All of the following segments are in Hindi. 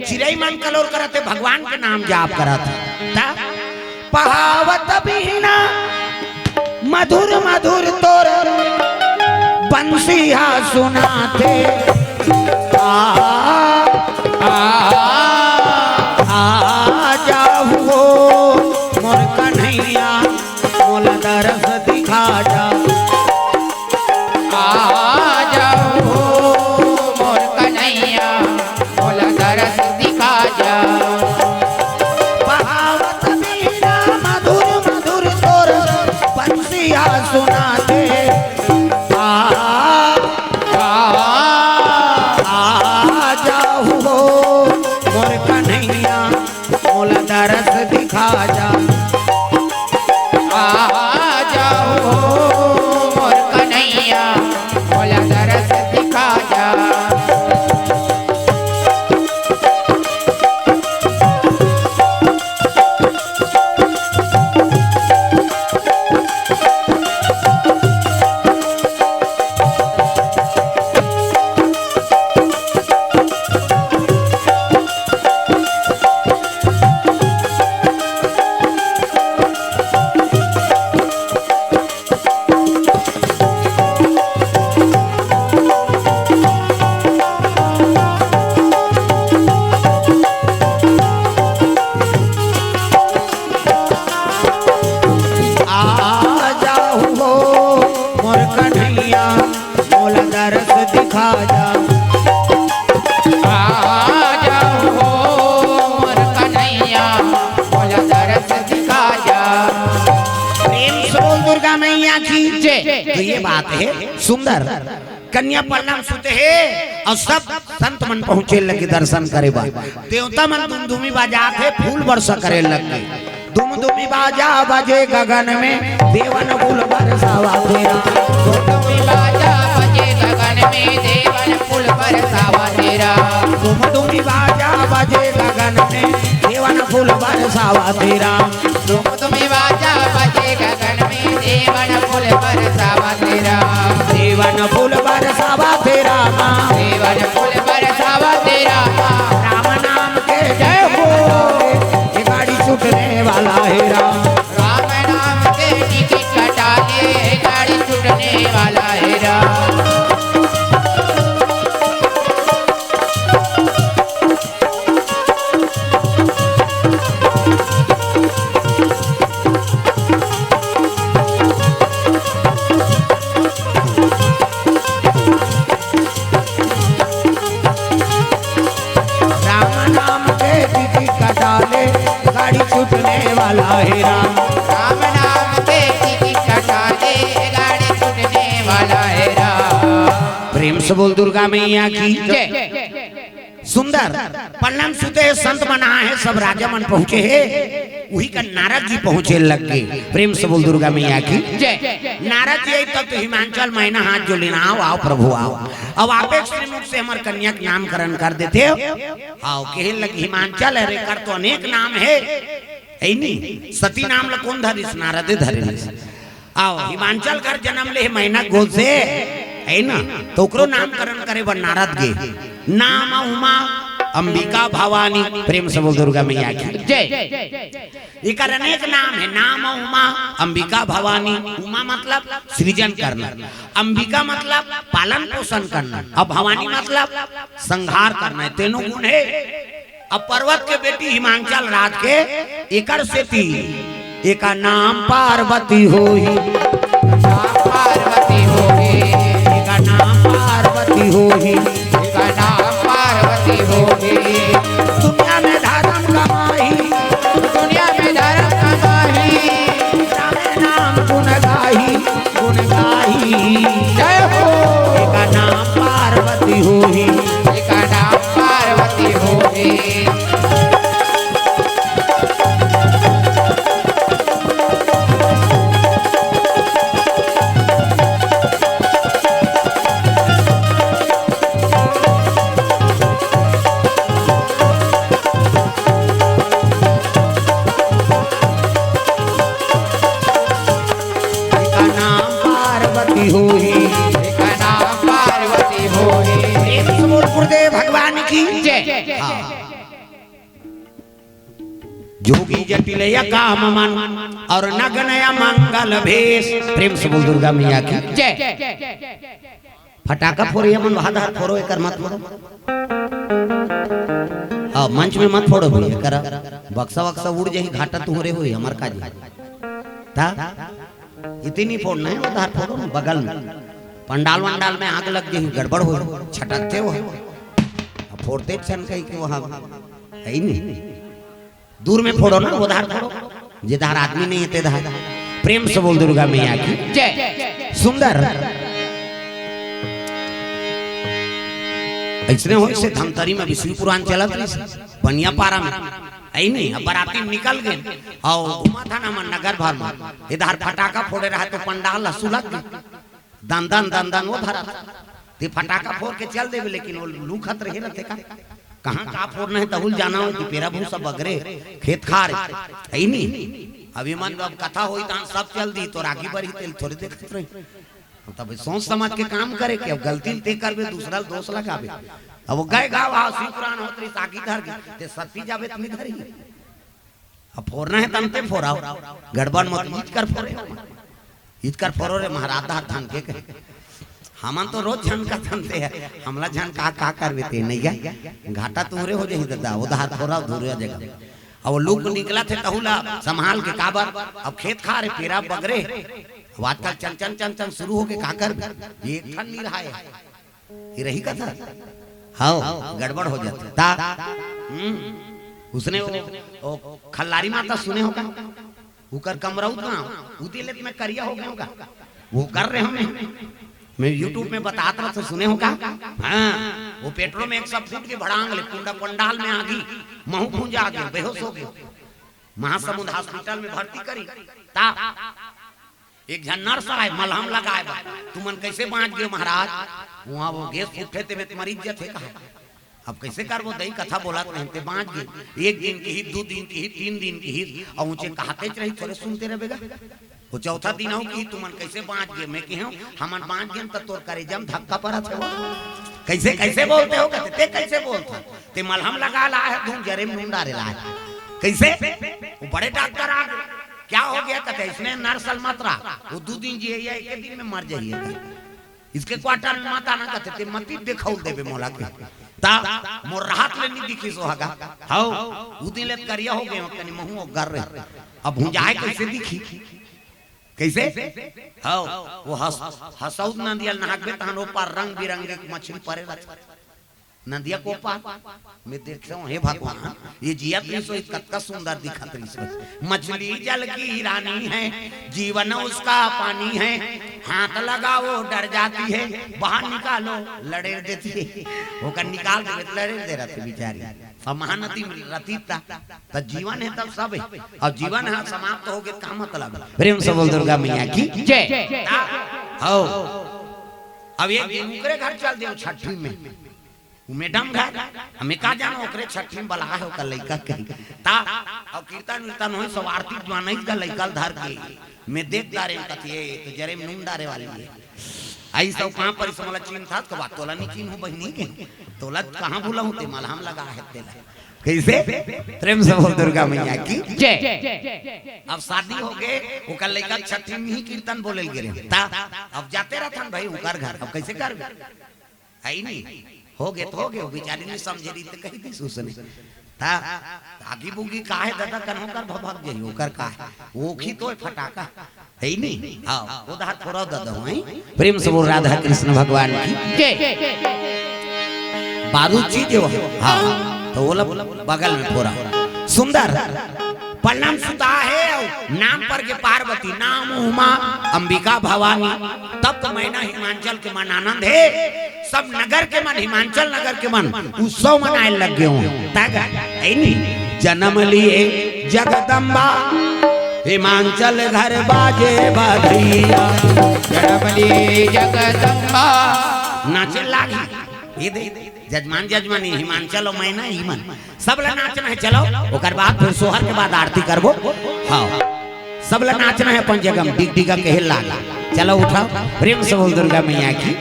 चिड़ै मन कलोर करते भगवान के नाम जाप करते ता पहावत बिना मधुर मधुर तोर बंसिया सुनाते जाओ मोर कन्हैया मोल दरस दिखा जा सुनाते जाओ मोर कन्हैया मोल दरस दिखा जा जाओ मोर कन्हैया मोल दरस दिखा जा दिखा जा जाओ मोर कन्हैया मोल दरस दिखा जा। प्रेम से बोल दुर्गा मैया की जय। तो ये बात है सुंदर कन्या प्रणाम सुते है और सब संत मन पहुंचे लगे दर्शन करे बा देवता मन धूमधूमी बाजात है फूल वर्षा करे लगे धूमधूमी बाजा बजे गगन में देवन फूल बरसावा तेरा धूमधूमी बाजा बजे गगन में देवन फूल बरसावा तेरा धूमधूमी बाजा बजे गगन में देवन फूल बरसावा तेरा धूमधूमी बाजा बजे गगन में देवन फूल बरसावा तेरा देवन फूल बरसावा तेरा देवन फूल बरसावा तेरा राम नाम के जय हो ये गाड़ी छूटने वाला है राम नाम के टिकट कटा के गाड़ी छूटने वाला है राम गाड़ी छूटने वाला है राम राम नाम के टिकट कटा दे गाड़ी छूटने वाला है राम। प्रेम से बोल दुर्गा मैया की जय। सुंदर प्रणाम सुते संत मना है सब राजा मन पहुंचे है वही का नारद जी पहुंचे लग गए प्रेम से बोल दुर्गा मैया की जय। नारद जी तब तो हिमांचल महीना हाथ जो लेना आओ आओ प्रभु आओ अब आप श्रीमुख से हमारे कन्या का नामकरण कर देते हो आओ कहे लगे हिमांचल है कर तो अनेक नाम है नहीं सती नाम ला कौन धरिस नारद धरिस आओ हिमांचल कर जन्म ले महीना गोद से है ना तो ओकरो नामकरण करे बर नारद गे नाम उमा अंबिका भवानी प्रेम से बोल दुर्गा मैया की जय। इकर अनेक नाम है नाम उमा अंबिका भवानी उमा मतलब सृजन करना अंबिका मतलब पालन पोषण करना और भवानी मतलब संहार करना है तीनों गुण है। अब पर्वत के बेटी हिमांचल राज के एकर सेती एका नाम पार्वती होई पार्वती होगी एका नाम पार्वती होई एका नाम पार्वती होगी दुनिया में धर्म कमाई दुनिया में धर्म कमाई राम नाम गुण गाही जय हो एका नाम पार्वती होई एका नाम पार्वती होगी जोगी जटिल या काम मन और नग्न या मंगल भेष। प्रेम से बोल दुर्गा मैया की जय। फटाका फोड़िए मन हाथ फोड़ो एकर मत फोड़ो। मंच में मत फोड़ो भी एकर बक्सा बक्सा उड़ जाही घाटा तुहरे होई हमर काज था इतनी फोड़ना है उधर फोड़ो ना बगल में पंडाल वंडाल में आग लग जाही गड़बड़ हो छटकते हो फोड़ते छन कहीं के वहां है ही नहीं दूर में फोड़ो ना उधर फोड़ो जिधर आदमी नहीं है तेधार। प्रेम से बोल दुर्गा मैया की जय। सुंदर ऐसने हो से धमतरी में विष्णु पुराण चलत बनिया पारा में आई नहीं अब बराती निकल गए और घुमा था ना मन नगर भर में इधर फटाका फोड़े रहा तो पंडाल सुलग दन दन दन दन वो धरा ते फटाका फोड़ के चल देवे लेकिन वो लूखत रहे रहते का कहां का फोड़ना है तहुल जाना हो कि पेरा भूसा बगरे खेत खार आई नहीं अभी मन अब कथा होई त सब चल दी तो रागी बरी तेल थोड़ी देखत रही तब सोच समझ के काम करे कि अब गलती ते करबे दूसरा दोष लगावे अब वो गए गाँव हाउ शिव पुराण होतरी साकी धर ते सती जावे तुम धरी अब फोड़ना है तमते फोड़ाओ गड़बड़ मत ईद कर फोड़ो रे महाराज दा थान के हमन तो रोज झन का थनते है हमला झन का करबे ते नहीं गा घाटा तुहरे हो जही दादा उधार फोड़ा दूर जगह अब लोग निकला थे तहुला संभाल के काबर अब खेत खा रे पेरा बगरे आजकल चन चन चन चन शुरू हो के का कर ये ठन नहीं रहा है ये रही कथा हाँ गड़बड़ हो जाती ता उसने वो खल्लारी माता सुने होगा उकर कमराउत ना उती लेत में करिया हो गया होगा वो कर रहे हमें मैं YouTube में बताता रहा तो सुने होगा हाँ वो पेट्रोल में 100 फुट की भड़ांग ले कुंडा पंडाल में आगी महू भूंजा आ गया बेहोश हो गया महासमुंद हॉस्पिटल में भर्ती करी ता एक जन नर्स आए मलहम लगाए तुमन कैसे बांट गए महाराज वहाँ वो गैस उठे थे मरीज जथे कहा अब कैसे कर वो दही कथा बोला तो बांट गए 1 दिन की ही 2 दिन की ही 3 दिन की ही और ऊंचे कहते रही थोड़े सुनते रहेगा वो चौथा दिन हो कि तुमन कैसे बांट गए मैं कहूं हमन बांट गए तो तोर करे जम धक्का पड़ा थे कैसे कैसे बोलते हो कहते ते कैसे बोलता ते मलहम लगा ला है धूम जरे मुंह डाले ला कैसे वो बड़े डॉक्टर आ गए क्या हो गया कहते इसने नर्सल मात्रा वो 2 दिन जी है 1 दिन में मर जाइए इसके क्वार्टर में माता ना कहते ते मती देखाउ देबे मोला के ता मोर राहत ले नहीं दिखी सोहागा हाउ उ दिन ले करिया हो गए कनी मुंह गर रहे अब भुंजाए कैसे दिखी कैसे हाउ वो हसौद नदिया नागबे तहनो पर रंग बिरंगे मछली परे नदिया को पार मैं देखता हूँ हे भगवान ये जिया तो कितना सुंदर दिखत रही मछली जल की रानी है जीवन उसका पानी है हाथ लगाओ डर जाती है बाहर निकालो लड़े देती है वो कर निकाल दे लड़े दे रहे बेचारी अब महानदी रतीता तो जीवन है तब सब है और जीवन है समाप्त हो गए का मतलब प्रेम से बोल दुर्गा मैया की जय। अब एक दूसरे घर चल दियो छठी में मैडम घर हमें का जानो ओकरे छठी में बला है ओकर लइका के ता और कीर्तन कीर्तन होई सब आरती जवानई का लइका धर के मैं देखता रे कथिए तो जरे नून डारे वाली है आई सब कहां पर समला चीन था तो बात तोला नहीं चीन हो बहनी के तोला कहां भूला होते मलहम लगा है तेला कैसे प्रेम से बोल दुर्गा मैया की जय। अब शादी हो गए ओकर लइका छठी में ही कीर्तन बोले गिरे ता अब जाते रहथन भाई ओकर घर अब कैसे करबे आई नहीं हो गए तो हो गए बेचारी ने समझे रही तो कही थी सुसने ता आगी बुगी काहे दादा कन्हो कर भभक जई ओकर का वो खी तो फटाका है नहीं हां उधर थोड़ा दादा होई प्रेम से बोल राधा कृष्ण भगवान की जय। बारूद जी जो हां तो वो बगल में थोड़ा सुंदर प्रणाम सुता है नाम पर के पार्वती नाम उमा अंबिका भवानी तब तो महीना हिमांचल के मन आनंद है सब नगर के मन हिमांचल नगर के मन उत्सव मनाए लग गए हो जन्म लिए जगदम्बा हिमांचल घर बाजे बधिया जन्म लिए जगदम्बा नाचे लागी ये दे जजमान जजमानी हिमांचल और मैना ही मन सब ला नाचना है चलो ओकर बाद फिर सोहर के बाद आरती करबो हाँ सब ला नाचना है अपन जगह डिग डिगा के हिला चलो उठाओ प्रेम से बोल दुर्गा मैया की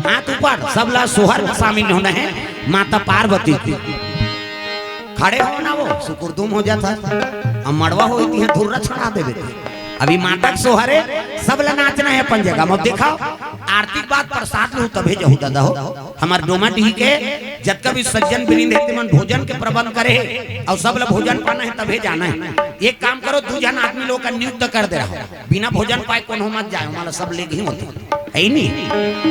हाथ ऊपर सब ला सोहर में शामिल होना है माता पार्वती की खड़े हो ना वो सुकुरदुम हो जाता अब मड़वा हो है धुर्रा छड़ा देवे अभी माटक सोहरे सब ला नाचना है अपन जगह अब दिखाओ आर्थिक बात प्रसाद लो तभे जहू दादा हो हमार डोमा डी के जब कभी सज्जन वृंद हेते मन भोजन के प्रबंध करे और सब ला भोजन पाना है तभे जाना है एक काम करो 2 जन आदमी लोग का नियुक्त कर दे रहा बिना भोजन पाए कौन हो मत जाए हमारा सब लेके ही होते है नहीं